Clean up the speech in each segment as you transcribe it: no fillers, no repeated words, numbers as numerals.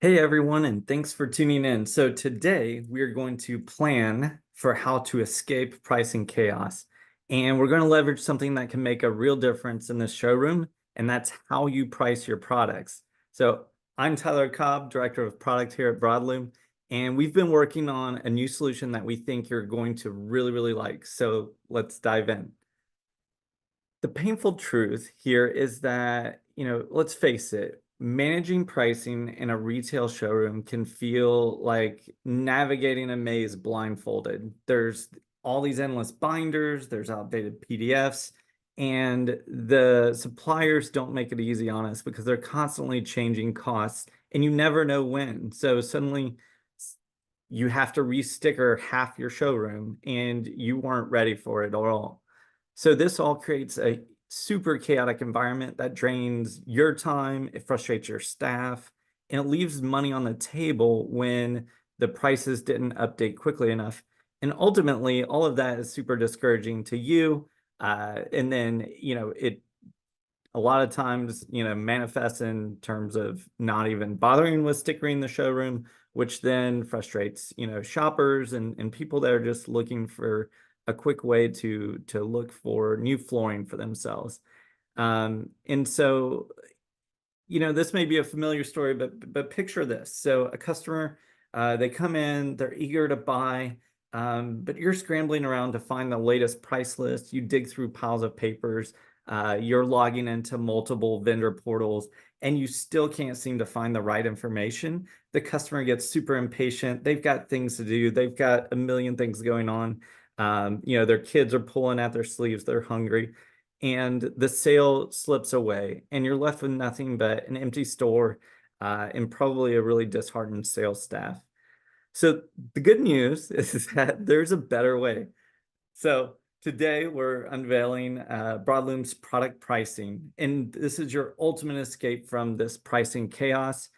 Hey everyone, and thanks for tuning in. So today we are going to plan for how to escape pricing chaos. And we're going to leverage something that can make a real difference in the showroom, and that's how you price your products. So I'm Tyler Cobb, Director of Product here at Broadlume, and we've been working on a new solution that we think you're going to really like. So let's dive in. The painful truth here is that, let's face it, managing pricing in a retail showroom can feel like navigating a maze blindfolded. There's all these endless binders, there's outdated PDFs, and the suppliers don't make it easy on us because they're constantly changing costs and you never know when. So suddenly you have to re-sticker half your showroom and you weren't ready for it at all. So this all creates a super chaotic environment that drains your time, it frustrates your staff, and it leaves money on the table when the prices didn't update quickly enough. And ultimately, all of that is super discouraging to you. And then, it a lot of times, manifests in terms of not even bothering with stickering the showroom, which then frustrates, shoppers and people that are just looking for a quick way to look for new flooring for themselves. And so, this may be a familiar story, but picture this. So a customer, they come in, they're eager to buy, but you're scrambling around to find the latest price list. You dig through piles of papers, you're logging into multiple vendor portals, and you still can't seem to find the right information. The customer gets super impatient. They've got things to do. They've got a million things going on. Their kids are pulling at their sleeves. They're hungry and the sale slips away and you're left with nothing but an empty store and probably a really disheartened sales staff. So the good news is that there's a better way. So today we're unveiling Broadlume's product pricing, and this is your ultimate escape from this pricing chaos.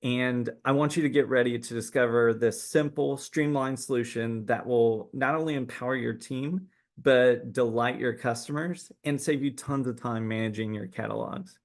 And I want you to get ready to discover this simple, streamlined solution that will not only empower your team, but delight your customers and save you tons of time managing your catalogs.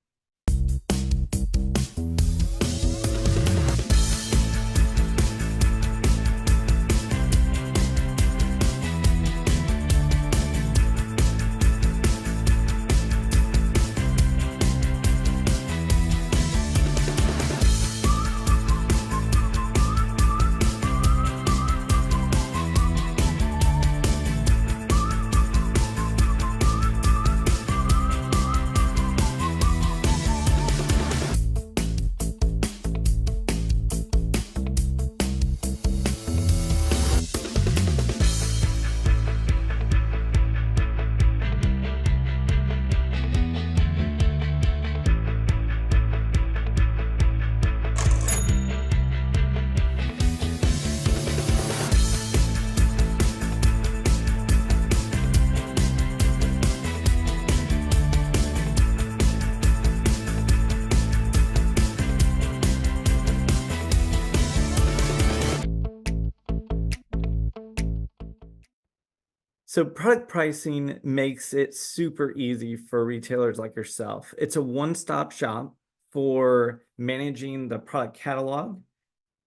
So product pricing makes it super easy for retailers like yourself. It's a one-stop shop for managing the product catalog,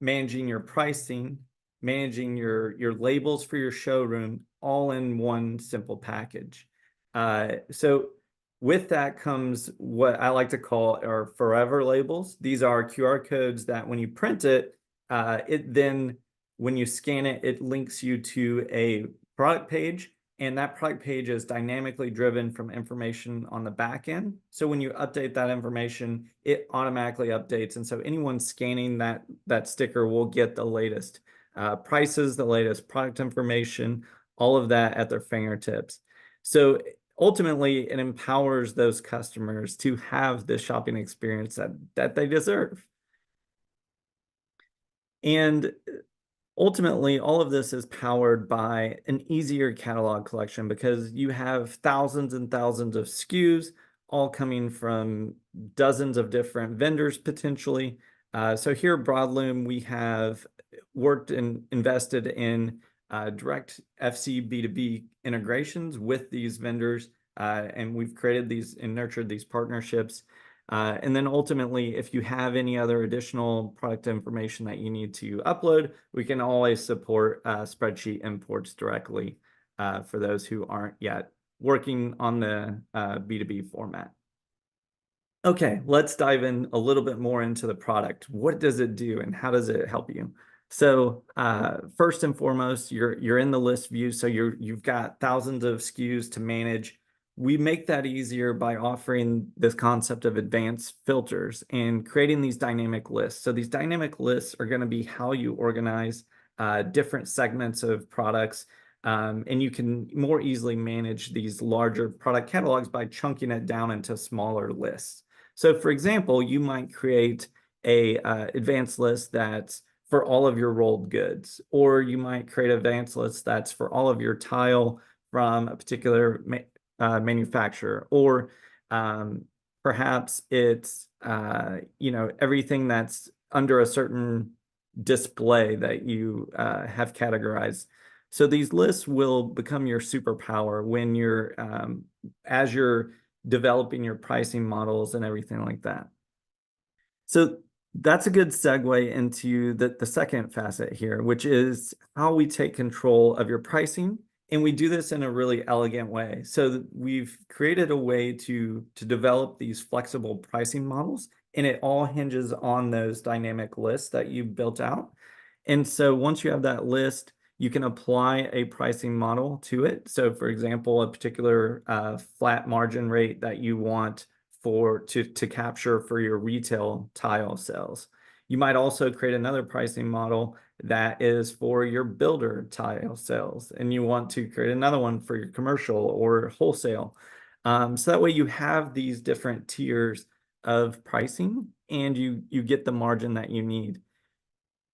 managing your pricing, managing your labels for your showroom, all in one simple package. So with that comes what I like to call our forever labels. These are QR codes that when you print it, it then when you scan it, it links you to a product page, and that product page is dynamically driven from information on the back end. So when you update that information, it automatically updates. And so anyone scanning that sticker will get the latest prices, the latest product information, all of that at their fingertips. So ultimately, it empowers those customers to have the shopping experience that they deserve. And ultimately, all of this is powered by an easier catalog collection because you have thousands and thousands of SKUs, all coming from dozens of different vendors potentially. So here at Broadlume, we have worked and invested in direct FC B2B integrations with these vendors, and we've created these and nurtured these partnerships. And then ultimately, if you have any other additional product information that you need to upload, we can always support spreadsheet imports directly for those who aren't yet working on the B2B format. Okay, let's dive in a little bit more into the product. What does it do and how does it help you? So first and foremost, you're in the list view, so you've got thousands of SKUs to manage. We make that easier by offering this concept of advanced filters and creating these dynamic lists. So these dynamic lists are going to be how you organize different segments of products. And you can more easily manage these larger product catalogs by chunking it down into smaller lists. So for example, you might create a advanced list that's for all of your rolled goods, or you might create an advanced list that's for all of your tile from a particular manufacturer, or perhaps it's everything that's under a certain display that you have categorized. So these lists will become your superpower when you're as you're developing your pricing models and everything like that. So that's a good segue into the second facet here, which is how we take control of your pricing. And we do this in a really elegant way. So we've created a way to develop these flexible pricing models, and it all hinges on those dynamic lists that you built out. And so once you have that list, you can apply a pricing model to it. So for example, a particular flat margin rate that you want to capture for your retail tile sales. You might also create another pricing model that is for your builder tile sales, and you want to create another one for your commercial or wholesale. So that way you have these different tiers of pricing and you get the margin that you need.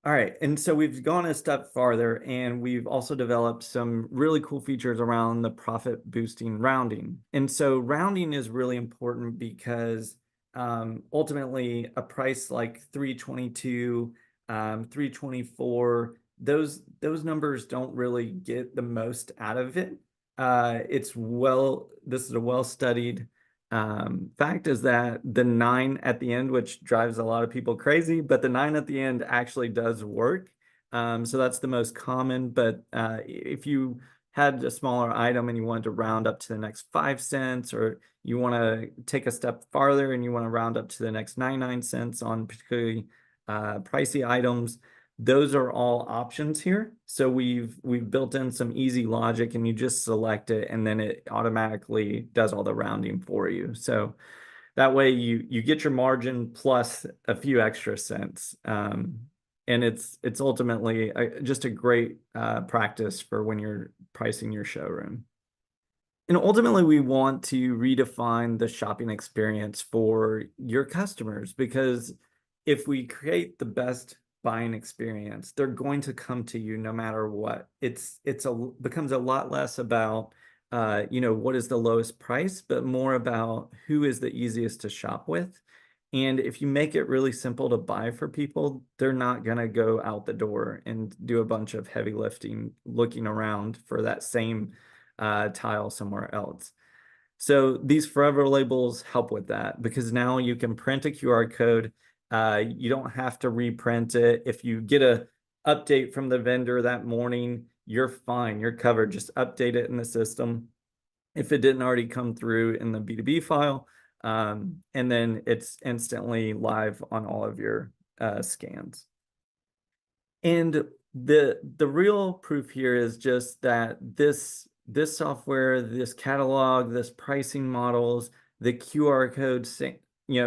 All right, and so we've gone a step farther and we've also developed some really cool features around the profit boosting rounding. And so rounding is really important because ultimately a price like 322, 324, those numbers don't really get the most out of it. This is a well-studied fact is that the 9 at the end, which drives a lot of people crazy, but the 9 at the end actually does work. So that's the most common. But if you had a smaller item and you wanted to round up to the next 5 cents, or you want to take a step farther and you want to round up to the next 99 cents on particularly pricey items, those are all options here. So we've built in some easy logic, and you just select it and then it automatically does all the rounding for you. So that way you get your margin plus a few extra cents. And it's ultimately just a great practice for when you're pricing your showroom. And ultimately, we want to redefine the shopping experience for your customers, because if we create the best buying experience, they're going to come to you no matter what. Becomes a lot less about what is the lowest price, but more about who is the easiest to shop with. And if you make it really simple to buy for people, they're not going to go out the door and do a bunch of heavy lifting looking around for that same tile somewhere else. So these forever labels help with that, because now you can print a QR code. You don't have to reprint it. If you get a update from the vendor that morning, you're fine. You're covered. Just update it in the system if it didn't already come through in the B2B file. And then it's instantly live on all of your scans. And the real proof here is just that this software, this catalog, this pricing models, the QR code,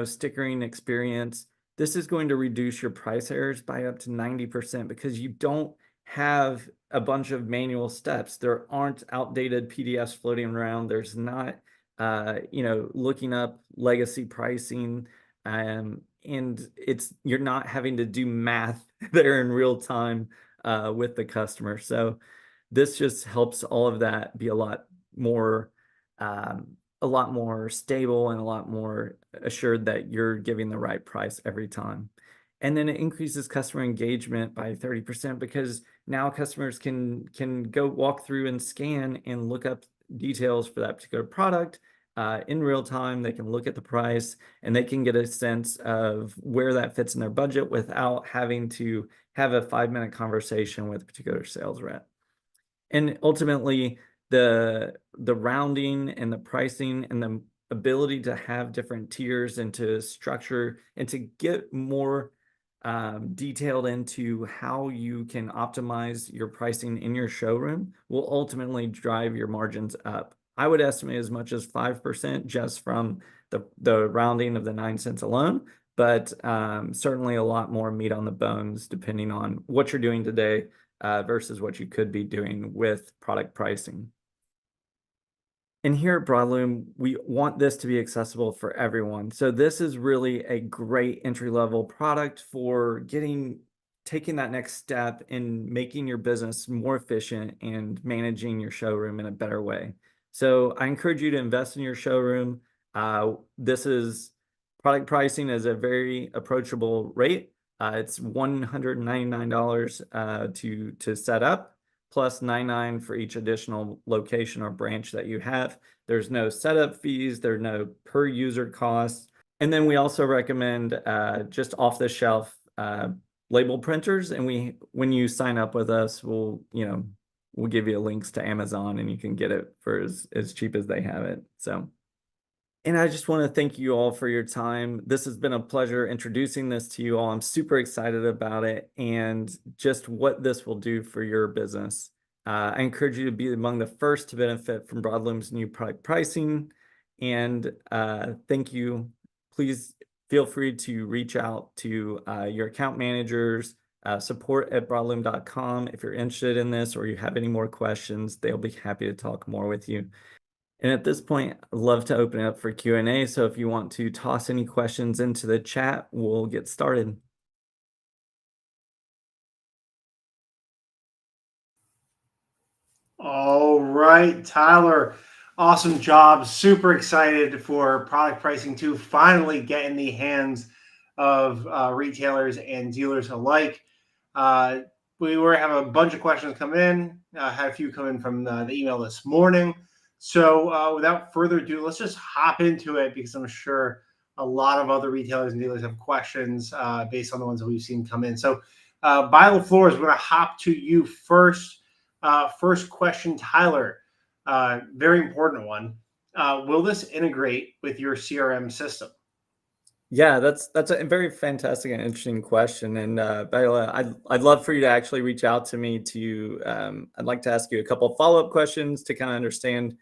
stickering experience, this is going to reduce your price errors by up to 90%, because you don't have a bunch of manual steps. There aren't outdated PDFs floating around. There's not, looking up legacy pricing. And you're not having to do math there in real time with the customer. So this just helps all of that be a lot more stable and a lot more assured that you're giving the right price every time. And then it increases customer engagement by 30%, because now customers can go walk through and scan and look up details for that particular product, in real time. They can look at the price and they can get a sense of where that fits in their budget without having to have a 5-minute conversation with a particular sales rep. And ultimately, the rounding and the pricing and the ability to have different tiers and to structure and to get more detailed into how you can optimize your pricing in your showroom will ultimately drive your margins up. I would estimate as much as 5% just from the rounding of the 9 cents alone, but certainly a lot more meat on the bones depending on what you're doing today versus what you could be doing with product pricing. And here at Broadlume, we want this to be accessible for everyone. So this is really a great entry-level product for taking that next step in making your business more efficient and managing your showroom in a better way. So I encourage you to invest in your showroom. This is product pricing is a very approachable rate. It's $199 to set up, plus $99 for each additional location or branch that you have. There's no setup fees, there's no per user costs. And then we also recommend just off the shelf label printers. And when you sign up with us, we'll give you links to Amazon and you can get it for as cheap as they have it. So. And I just want to thank you all for your time. This has been a pleasure introducing this to you all. I'm super excited about it and just what this will do for your business. I encourage you to be among the first to benefit from Broadlume's new product pricing. And thank you. Please feel free to reach out to your account managers, support@broadlume.com if you're interested in this or you have any more questions. They'll be happy to talk more with you. And at this point, I'd love to open it up for Q&A. So if you want to toss any questions into the chat, we'll get started. All right, Tyler, awesome job. Super excited for product pricing to finally get in the hands of retailers and dealers alike. We were having a bunch of questions come in. Had a few come in from the email this morning. So without further ado, let's just hop into it because I'm sure a lot of other retailers and dealers have questions based on the ones that we've seen come in. So by the floors, we're going to hop to you first. First question, Tyler, very important one. Will this integrate with your CRM system? Yeah, that's a very fantastic and interesting question. And Bella, I'd love for you to actually reach out to me I'd like to ask you a couple of follow-up questions to kind of understand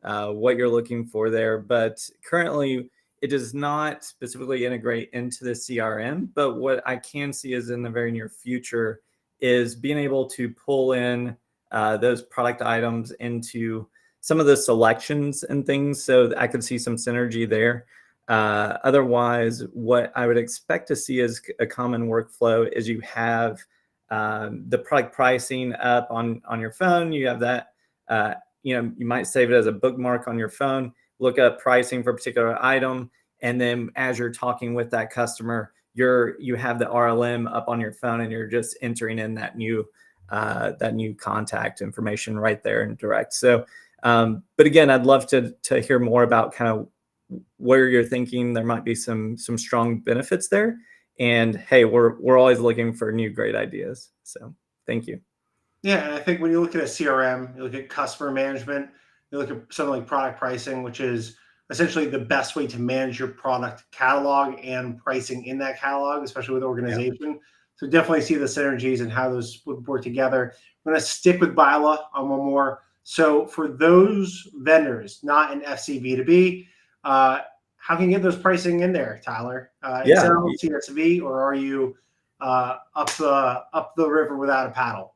what you're looking for there. But currently, it does not specifically integrate into the CRM. But what I can see is in the very near future is being able to pull in those product items into some of the selections and things. So I could see some synergy there. Otherwise, what I would expect to see as a common workflow is you have the product pricing up on your phone. You have that, you might save it as a bookmark on your phone, look up pricing for a particular item. And then as you're talking with that customer, you have the RLM up on your phone and you're just entering in that new contact information right there in direct. So, but again, I'd love to hear more about kind of where you're thinking there might be some strong benefits there. And hey, we're always looking for new great ideas. So thank you. Yeah, and I think when you look at a CRM, you look at customer management, you look at something like product pricing, which is essentially the best way to manage your product catalog and pricing in that catalog, especially with organization. Yeah. So definitely see the synergies and how those would work together. I'm going to stick with Bila on one more. So for those vendors not in FCB2B, how can you get those pricing in there, Tyler? Excel, CSV, or are you up the river without a paddle?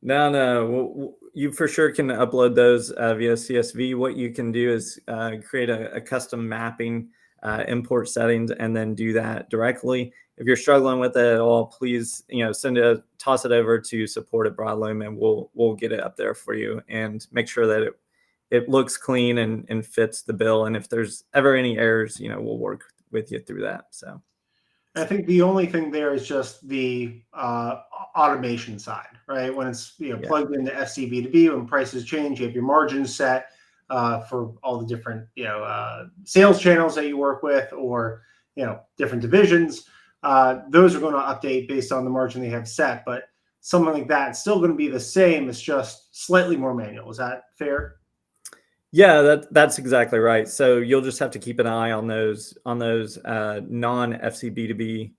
No. You for sure can upload those via CSV. What you can do is create a custom mapping, import settings, and then do that directly. If you're struggling with it at all, please toss it over to support at Broadlume, and we'll get it up there for you and make sure that it looks clean and fits the bill. And if there's ever any errors, we'll work with you through that. So I think the only thing there is just the automation side, right? When it's plugged into FCB2B, when prices change, you have your margins set. for all the different sales channels that you work with, or different divisions. Those are going to update based on the margin they have set, but something like that it's still going to be the same. It's just slightly more manual. Is that fair? Yeah, that's exactly right. So you'll just have to keep an eye on those non FCB2B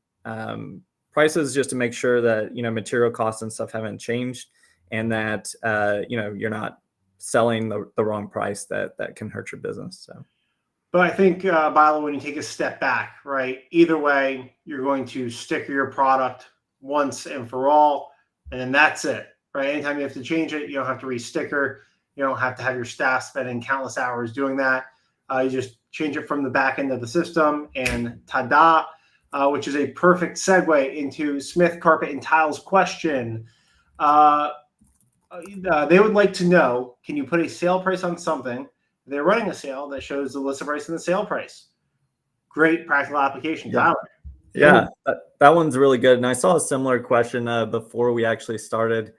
prices, just to make sure that material costs and stuff haven't changed, and that you're not selling the wrong price that can hurt your business. So. But I think, Bilo, when you take a step back, right, either way, you're going to sticker your product once and for all, and then that's it, right? Anytime you have to change it, you don't have to re-sticker. You don't have to have your staff spending countless hours doing that. You just change it from the back end of the system, and ta-da, which is a perfect segue into Smith Carpet and Tile's question. They would like to know, can you put a sale price on something? They're running a sale that shows the list price and the sale price. Great practical application, Yeah. Tyler. Yeah, that one's really good. And I saw a similar question before we actually started.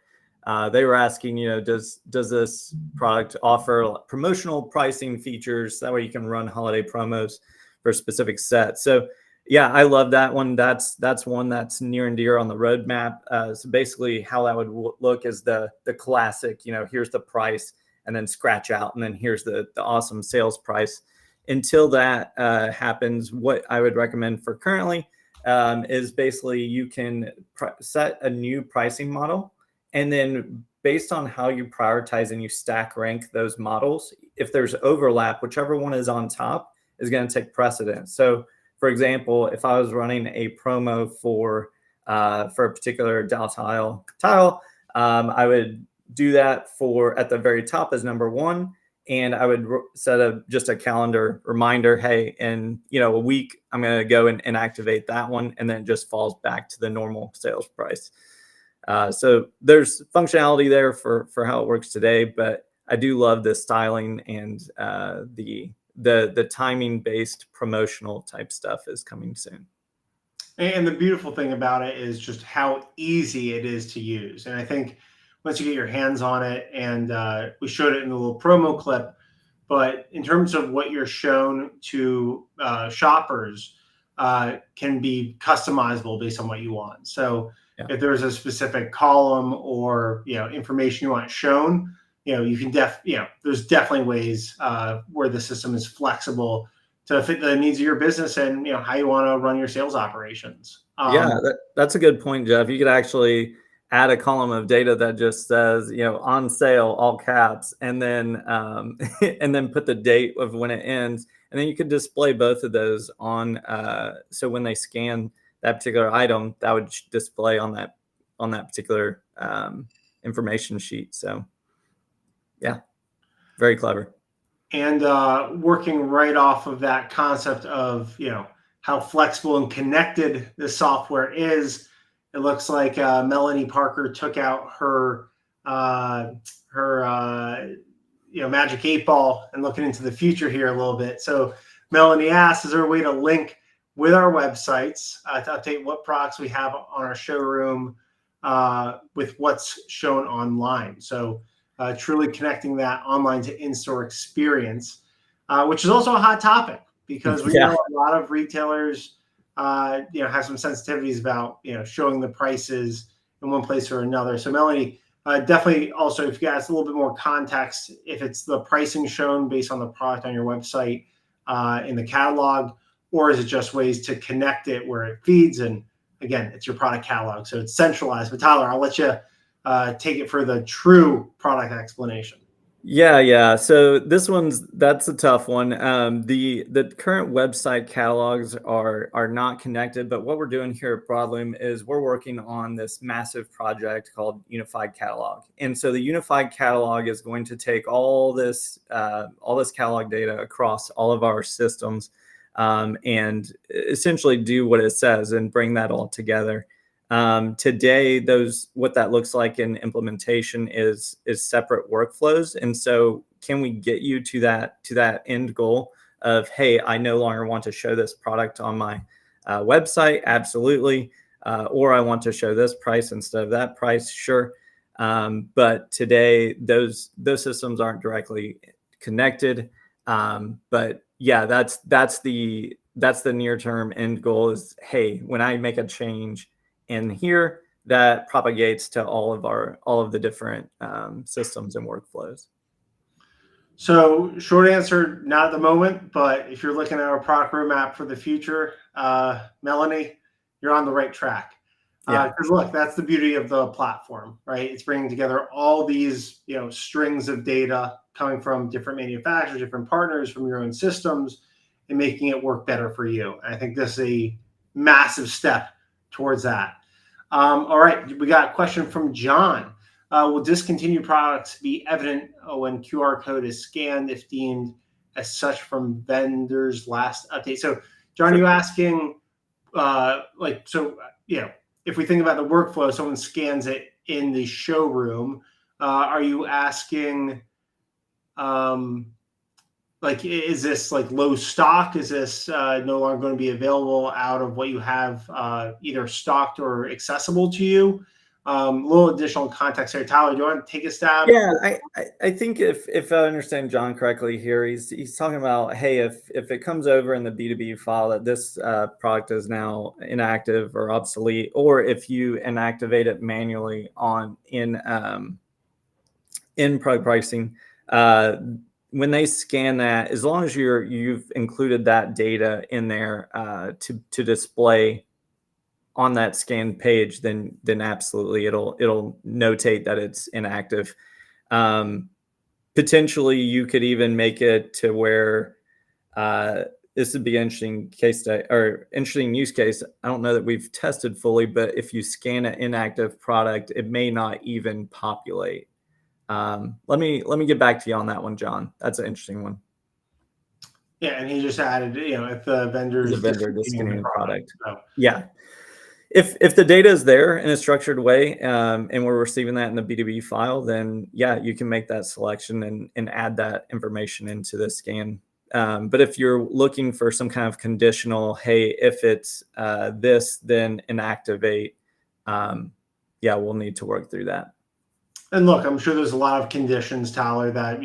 They were asking, does this product offer promotional pricing features? That way you can run holiday promos for a specific set. So yeah, I love that one. That's one that's near and dear on the roadmap. So basically how that would look is the classic, here's the price, and then scratch out, and then here's the awesome sales price. Until that happens, what I would recommend for currently is basically you can set a new pricing model, and then based on how you prioritize and you stack rank those models, if there's overlap, whichever one is on top is going to take precedence. So for example, if I was running a promo for a particular tile, I would do that for at the very top as number one. And I would set just a calendar reminder, hey, in a week, I'm going to go and activate that one. And then it just falls back to the normal sales price. So there's functionality there for how it works today. But I do love the styling, and the timing based promotional type stuff is coming soon. And the beautiful thing about it is just how easy it is to use. And I think once you get your hands on it, and we showed it in the little promo clip, but in terms of what you're shown to shoppers, can be customizable based on what you want. So if there's a specific column or information you want shown, you can there's definitely ways where the system is flexible to fit the needs of your business and how you want to run your sales operations. That's a good point, Jeff. You could actually add a column of data that just says, on sale, all caps, and then and then put the date of when it ends, and then you could display both of those on. So when they scan that particular item, that would display on that particular information sheet. So yeah, very clever. And working right off of that concept of how flexible and connected the software is, it looks like Melanie Parker took out her magic 8-ball and looking into the future here a little bit. So Melanie asks, is there a way to link with our websites to update what products we have on our showroom with what's shown online? So truly connecting that online to in-store experience, which is also a hot topic, because we know a lot of retailers have some sensitivities about showing the prices in one place or another. So Melanie, definitely also, if you guys a little bit more context, if it's the pricing shown based on the product on your website in the catalog, or is it just ways to connect it where it feeds? And again, it's your product catalog, so it's centralized. But Tyler, I'll let you take it for the true product explanation. Yeah. So that's a tough one. The current website catalogs are not connected, but what we're doing here at Broadlume is we're working on this massive project called Unified Catalog. And so the Unified Catalog is going to take all this catalog data across all of our systems, and essentially do what it says and bring that all together. Today, what that looks like in implementation is separate workflows. And so can we get you to that end goal of, hey, I no longer want to show this product on my website? Absolutely. Or I want to show this price instead of that price. Sure. But today those systems aren't directly connected. But yeah, that's the near term end goal is, hey, when I make a change in here, that propagates to all of the different systems and workflows. So, short answer, not at the moment. But if you're looking at our product roadmap for the future, Melanie, you're on the right track. Yeah. Because look, that's the beauty of the platform, right? It's bringing together all these, strings of data coming from different manufacturers, different partners, from your own systems, and making it work better for you. And I think this is a massive step towards that. All right, we got a question from John. Will discontinued products be evident when QR code is scanned if deemed as such from vendor's last update? So, John, you asking, if we think about the workflow, someone scans it in the showroom. Are you asking, is this like low stock? Is this no longer going to be available out of what you have either stocked or accessible to you? A little additional context here. Tyler, do you want to take a stab? Yeah, I think if I understand John correctly here, he's talking about, hey, if it comes over in the B2B file that this product is now inactive or obsolete, or if you inactivate it manually in product pricing, when they scan that, as long as you've included that data in there to display on that scanned page, then absolutely it'll notate that it's inactive. Potentially, you could even make it to where this would be an interesting case study or interesting use case. I don't know that we've tested fully, but if you scan an inactive product, it may not even populate. Let me get back to you on that one, John. That's an interesting one. Yeah, and he just added, if the vendor's discontinuing the product. So. Yeah. If the data is there in a structured way, and we're receiving that in the B2B file, then yeah, you can make that selection and add that information into the scan. But if you're looking for some kind of conditional, hey, if it's this, then inactivate, yeah, we'll need to work through that. And look, I'm sure there's a lot of conditions, Tyler, that,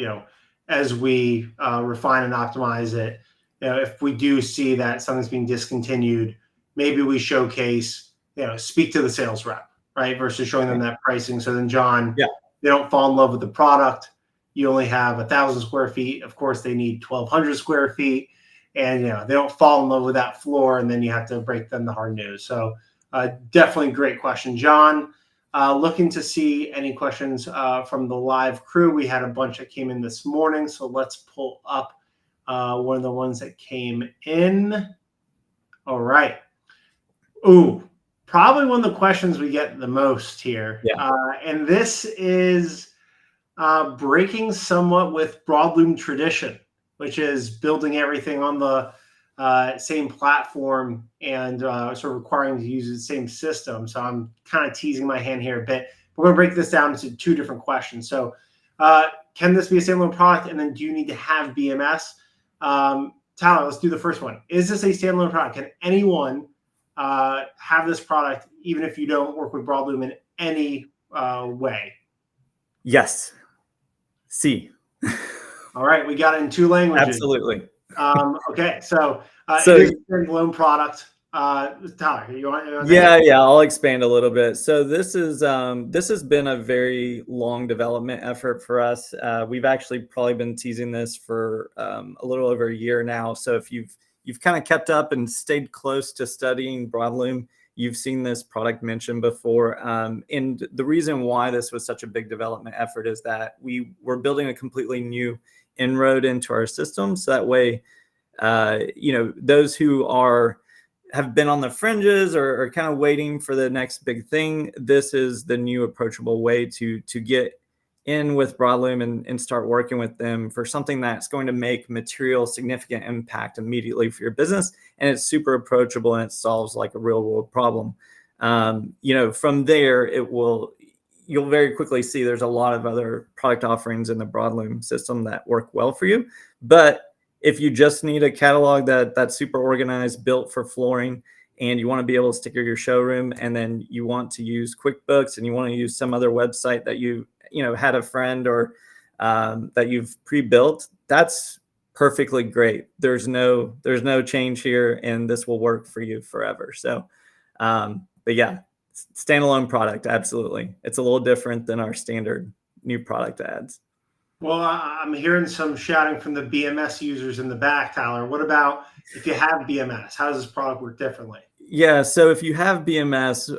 as we refine and optimize it, if we do see that something's being discontinued, maybe we showcase, speak to the sales rep, right? Versus showing them that pricing. So then, John, yeah, they don't fall in love with the product. You only have 1,000 square feet. Of course, they need 1,200 square feet. And, they don't fall in love with that floor. And then you have to break them the hard news. So definitely great question, John. Looking to see any questions from the live crew. We had a bunch that came in this morning. So let's pull up one of the ones that came in. All right. Ooh, probably one of the questions we get the most here. Yeah. And this is breaking somewhat with Broadlume tradition, which is building everything on the same platform and sort of requiring to use the same system. So I'm kind of teasing my hand here a bit. We're going to break this down into two different questions. So can this be a standalone product? And then do you need to have BMS? Tyler, let's do the first one. Is this a standalone product? Can anyone have this product even if you don't work with Broadlume in any way? Yes. C. All right, we got it in two languages. Absolutely. Okay, so it is a standalone product. Tyler, you want yeah, I'll expand a little bit. So this has been a very long development effort for us. We've actually probably been teasing this for a little over a year now. So if you've kind of kept up and stayed close to studying Broadlume, you've seen this product mentioned before. And the reason why this was such a big development effort is that we were building a completely new inroad into our system. So that way, those who have been on the fringes or are kind of waiting for the next big thing, this is the new approachable way to get in with Broadlume and start working with them for something that's going to make material significant impact immediately for your business. And it's super approachable and it solves like a real world problem. From there, you'll very quickly see there's a lot of other product offerings in the Broadlume system that work well for you. But if you just need a catalog that's super organized, built for flooring, and you want to be able to sticker your showroom, and then you want to use QuickBooks and you want to use some other website that you had a friend or that you've pre-built, that's perfectly great. There's no change here, and this will work for you forever. So, but yeah, standalone product, absolutely. It's a little different than our standard new product ads. Well, I'm hearing some shouting from the BMS users in the back, Tyler. What about if you have BMS? How does this product work differently? Yeah, so if you have BMS,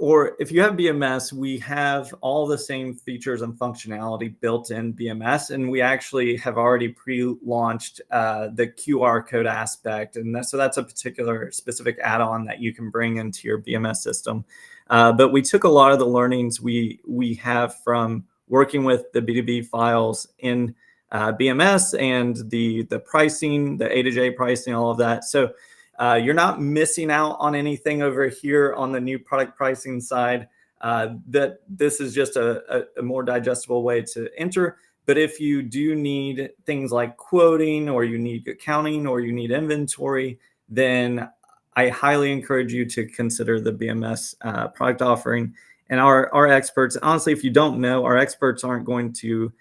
or if you have BMS, we have all the same features and functionality built in BMS, and we actually have already pre-launched the QR code aspect, and so that's a particular specific add-on that you can bring into your BMS system. But we took a lot of the learnings we have from working with the B2B files in BMS and the pricing, the A to J pricing, all of that. So you're not missing out on anything over here on the new product pricing side. That this is just a more digestible way to enter. But if you do need things like quoting, or you need accounting, or you need inventory, then I highly encourage you to consider the BMS product offering. And our experts, honestly, if you don't know, our experts aren't going to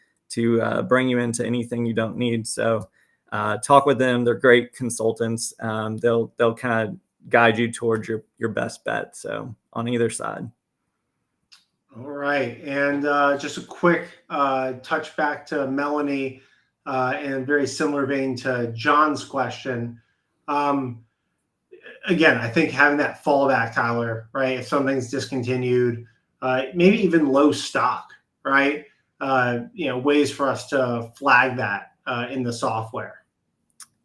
bring you into anything you don't need. So talk with them. They're great consultants. They'll kind of guide you towards your best bet. So on either side. All right. And just a quick touch back to Melanie in a very similar vein to John's question. Again, I think having that fallback, Tyler, right? If something's discontinued, maybe even low stock, right? Ways for us to flag that in the software.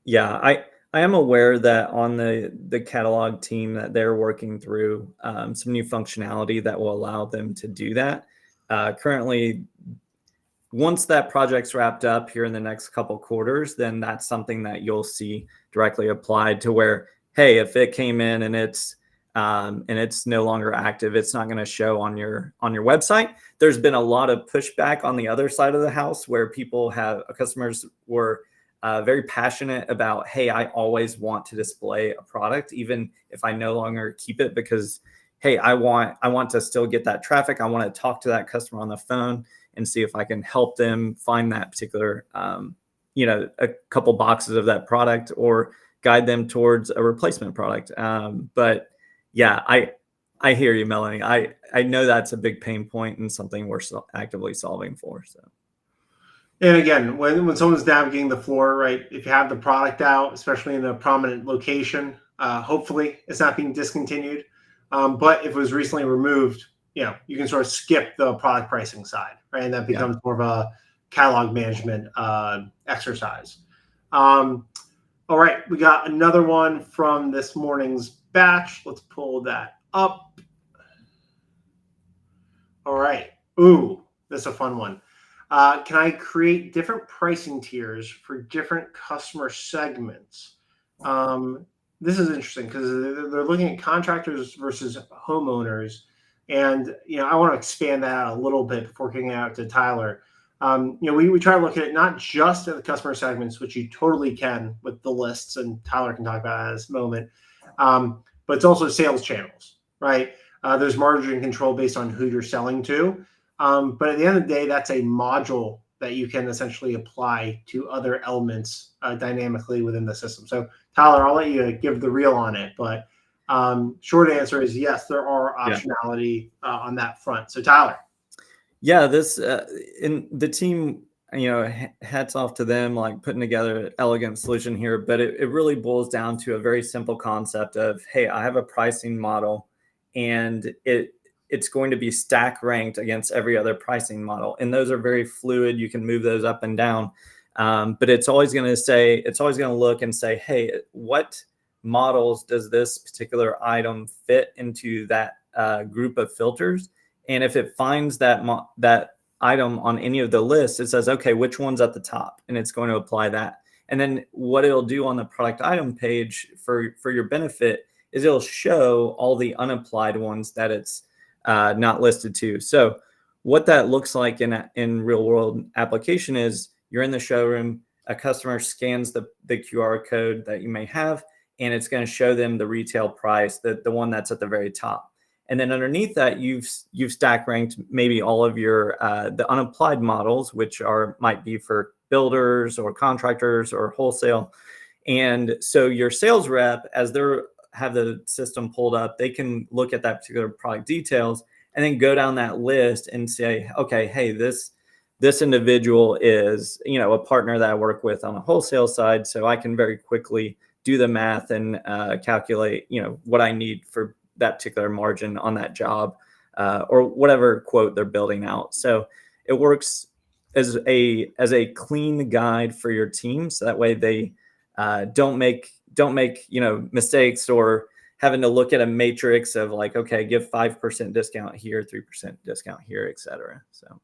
Yeah, I am aware that on the catalog team that they're working through some new functionality that will allow them to do that. Currently, once that project's wrapped up here in the next couple quarters, then that's something that you'll see directly applied to where, hey, if it came in and it's no longer active, it's not going to show on your website. There's been a lot of pushback on the other side of the house where customers were very passionate about, hey, I always want to display a product, even if I no longer keep it, because, hey, I want to still get that traffic. I want to talk to that customer on the phone and see if I can help them find that particular, a couple boxes of that product, or guide them towards a replacement product. But yeah, I hear you, Melanie. I know that's a big pain point and something we're actively solving for. So. And again, when someone's navigating the floor, right, if you have the product out, especially in a prominent location, hopefully it's not being discontinued. But if it was recently removed, you can sort of skip the product pricing side, right? And that becomes more of a catalog management exercise. All right, we got another one from this morning's batch. Let's pull that up. All right. Ooh, this is a fun one. Can I create different pricing tiers for different customer segments? This is interesting because they're looking at contractors versus homeowners. And, I want to expand that out a little bit before kicking it out to Tyler. We try to look at it not just at the customer segments, which you totally can with the lists, and Tyler can talk about that in this moment. But it's also sales channels, right? There's margin control based on who you're selling to. But at the end of the day, that's a module that you can essentially apply to other elements dynamically within the system. So, Tyler, I'll let you give the reel on it. But short answer is yes, there are optionality on that front. So, Tyler. Yeah, this in the team, hats off to them, like putting together an elegant solution here. But it really boils down to a very simple concept of, hey, I have a pricing model, and it's going to be stack ranked against every other pricing model. And those are very fluid. You can move those up and down. But it's always going to look and say, hey, what models does this particular item fit into that group of filters? And if it finds that item on any of the lists, it says, okay, which one's at the top? And it's going to apply that. And then what it'll do on the product item page for your benefit is it'll show all the unapplied ones that it's not listed to. So what that looks like in real world application is you're in the showroom, a customer scans the QR code that you may have, and it's going to show them the retail price, the one that's at the very top. And then underneath that, you've stack ranked maybe all of your the unapplied models, which might be for builders or contractors or wholesale. And so your sales rep, as they're have the system pulled up, they can look at that particular product details and then go down that list and say, okay, hey, this individual is, a partner that I work with on a wholesale side. So I can very quickly do the math and calculate, what I need for that particular margin on that job or whatever quote they're building out. So it works as a clean guide for your team. So that way they don't make mistakes or having to look at a matrix of like, okay, give 5% discount here, 3% discount here, etc. So,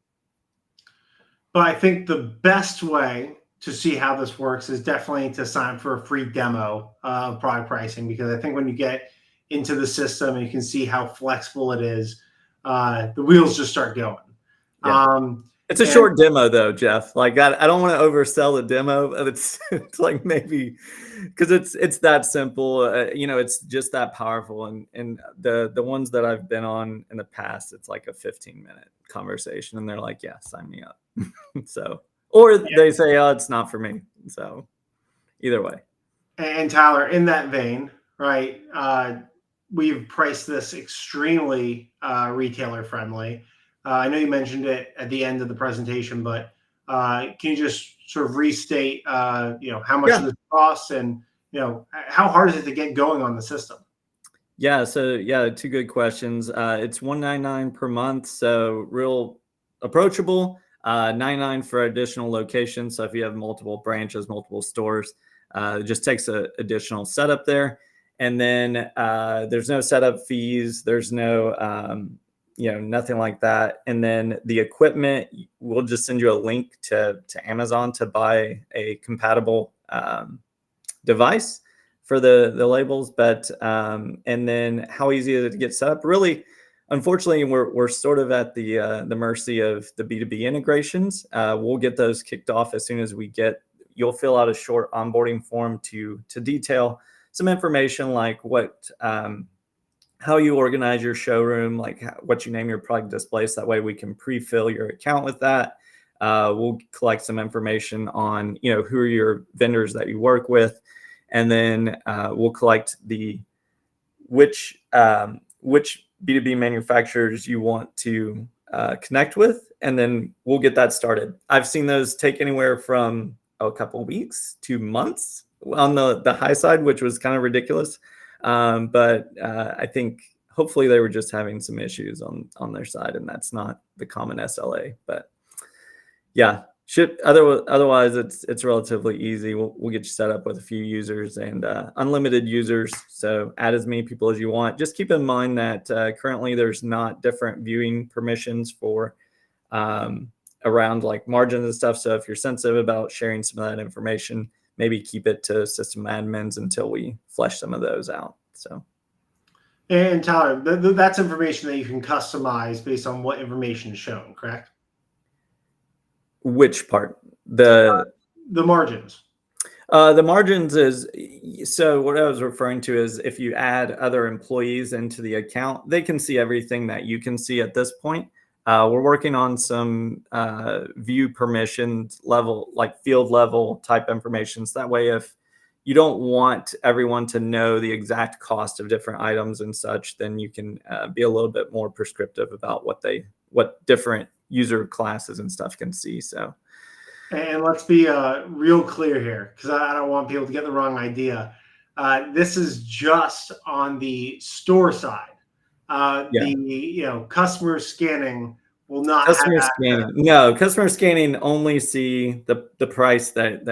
but I think the best way to see how this works is definitely to sign up for a free demo of product pricing, because I think when you get into the system and you can see how flexible it is, the wheels just start going. yeah. It's a short demo though, Jeff. Like I don't want to oversell the demo, but it's like maybe because it's that simple. It's just that powerful. And the ones that I've been on in the past, it's like a 15-minute conversation, and they're like, "Yeah, sign me up." So, or they say, "Oh, it's not for me." So, either way. And Tyler, in that vein, right? We've priced this extremely retailer friendly. I know you mentioned it at the end of the presentation, but can you just sort of restate, how much this costs and, how hard is it to get going on the system? Yeah. So two good questions. It's $199 per month. So real approachable, $99 for additional locations. So if you have multiple branches, multiple stores, it just takes an additional setup there. And then there's no setup fees. There's no, nothing like that. And then the equipment, we'll just send you a link to Amazon to buy a compatible device for the labels. But and then how easy is it to get set up? Really, unfortunately, we're sort of at the mercy of the B2B integrations. We'll get those kicked off as soon as you'll fill out a short onboarding form to detail some information like how you organize your showroom, like what you name your product displays. That way we can pre-fill your account with that. We'll collect some information on, who are your vendors that you work with. And then we'll collect which B2B manufacturers you want to connect with. And then we'll get that started. I've seen those take anywhere from a couple weeks to months on the high side, which was kind of ridiculous. But I think hopefully they were just having some issues on their side, and that's not the common SLA. But yeah, otherwise it's relatively easy. We'll get you set up with a few users and unlimited users. So add as many people as you want. Just keep in mind that currently there's not different viewing permissions for around like margins and stuff. So if you're sensitive about sharing some of that information, maybe keep it to system admins until we flesh some of those out. So, and Tyler, that's information that you can customize based on what information is shown, correct? Which part? The margins. The margins is, so what I was referring to is if you add other employees into the account, they can see everything that you can see at this point. We're working on some view permissions level, like field level type information. So that way, if you don't want everyone to know the exact cost of different items and such, then you can be a little bit more prescriptive about what different user classes and stuff can see. So, and let's be real clear here, because I don't want people to get the wrong idea. This is just on the store side. The customer scanning will not customer have scanning. No, customer scanning only see the price that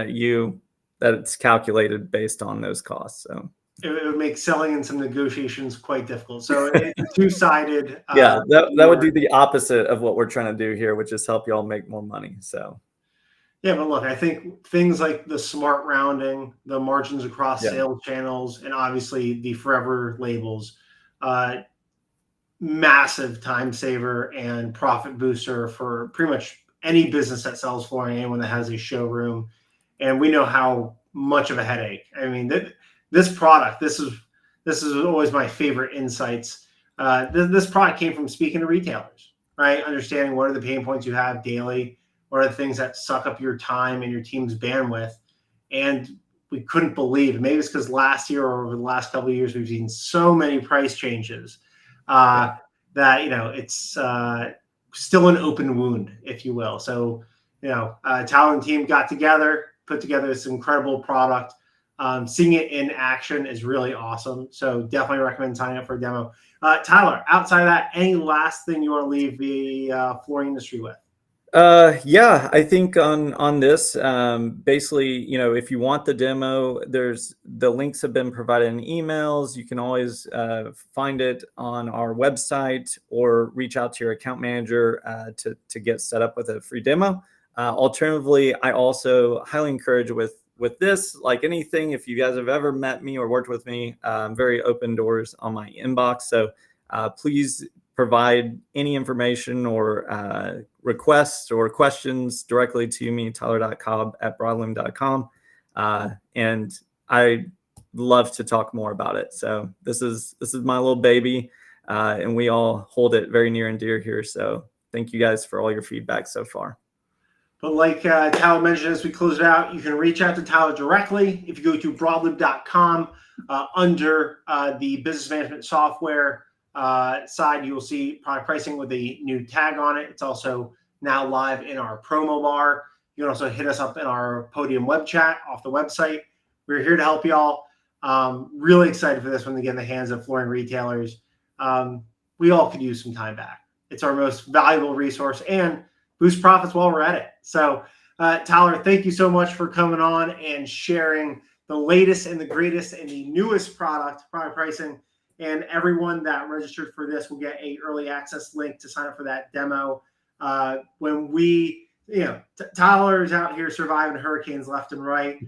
it's calculated based on those costs. So it would make selling and some negotiations quite difficult. So it's a two-sided. Yeah, that would do the opposite of what we're trying to do here, which is help y'all make more money. So yeah, but look, I think things like the smart rounding, the margins across sales channels, and obviously the forever labels, massive time saver and profit booster for pretty much any business that sells flooring, anyone that has a showroom. And we know how much of a headache. I mean, this product, this is always my favorite insights. This product came from speaking to retailers, right? Understanding what are the pain points you have daily, one of the things that suck up your time and your team's bandwidth. And we couldn't believe, maybe it's because last year or over the last couple of years, we've seen so many price changes that, it's still an open wound, if you will. So, Tyler and team got together, put together this incredible product. Seeing it in action is really awesome. So definitely recommend signing up for a demo. Tyler, outside of that, any last thing you want to leave the flooring industry with? Yeah, I think on this, basically, if you want the demo, the links have been provided in emails. You can always find it on our website or reach out to your account manager to get set up with a free demo. Alternatively, I also highly encourage with this, like anything, if you guys have ever met me or worked with me, very open doors on my inbox. So please provide any information or requests or questions directly to me, tyler.cobb@broadlume.com. And I love to talk more about it. So this is my little baby, and we all hold it very near and dear here. So thank you guys for all your feedback so far. But like Tyler mentioned as we close it out, you can reach out to Tyler directly. If you go to broadlume.com, under the business management software side, you will see product pricing with a new tag on it. It's also now live in our promo bar. You can also hit us up in our Podium web chat off the website. We're here to help y'all. Really excited for this one to get in the hands of flooring retailers. We all could use some time back. It's our most valuable resource and boost profits while we're at it. So, Tyler, thank you so much for coming on and sharing the latest and the greatest and the newest product pricing. And everyone that registered for this will get an early access link to sign up for that demo. When we, Tyler's out here surviving hurricanes left and right.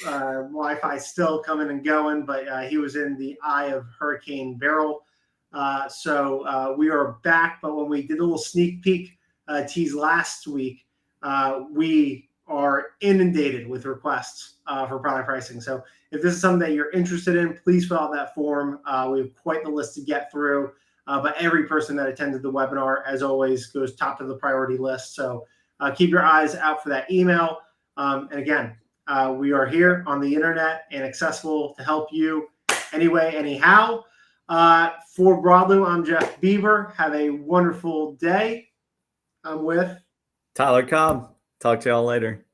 Wi-Fi still coming and going, but he was in the eye of Hurricane Beryl. So we are back. But when we did a little sneak peek tease last week, we are inundated with requests for product pricing. So if this is something that you're interested in, please fill out that form. We have quite the list to get through, but every person that attended the webinar, as always, goes top of the priority list. So keep your eyes out for that email. And again, we are here on the internet and accessible to help you anyway, anyhow. For Broadlume, I'm Jeff Bieber. Have a wonderful day. I'm with Tyler Cobb. Talk to y'all later.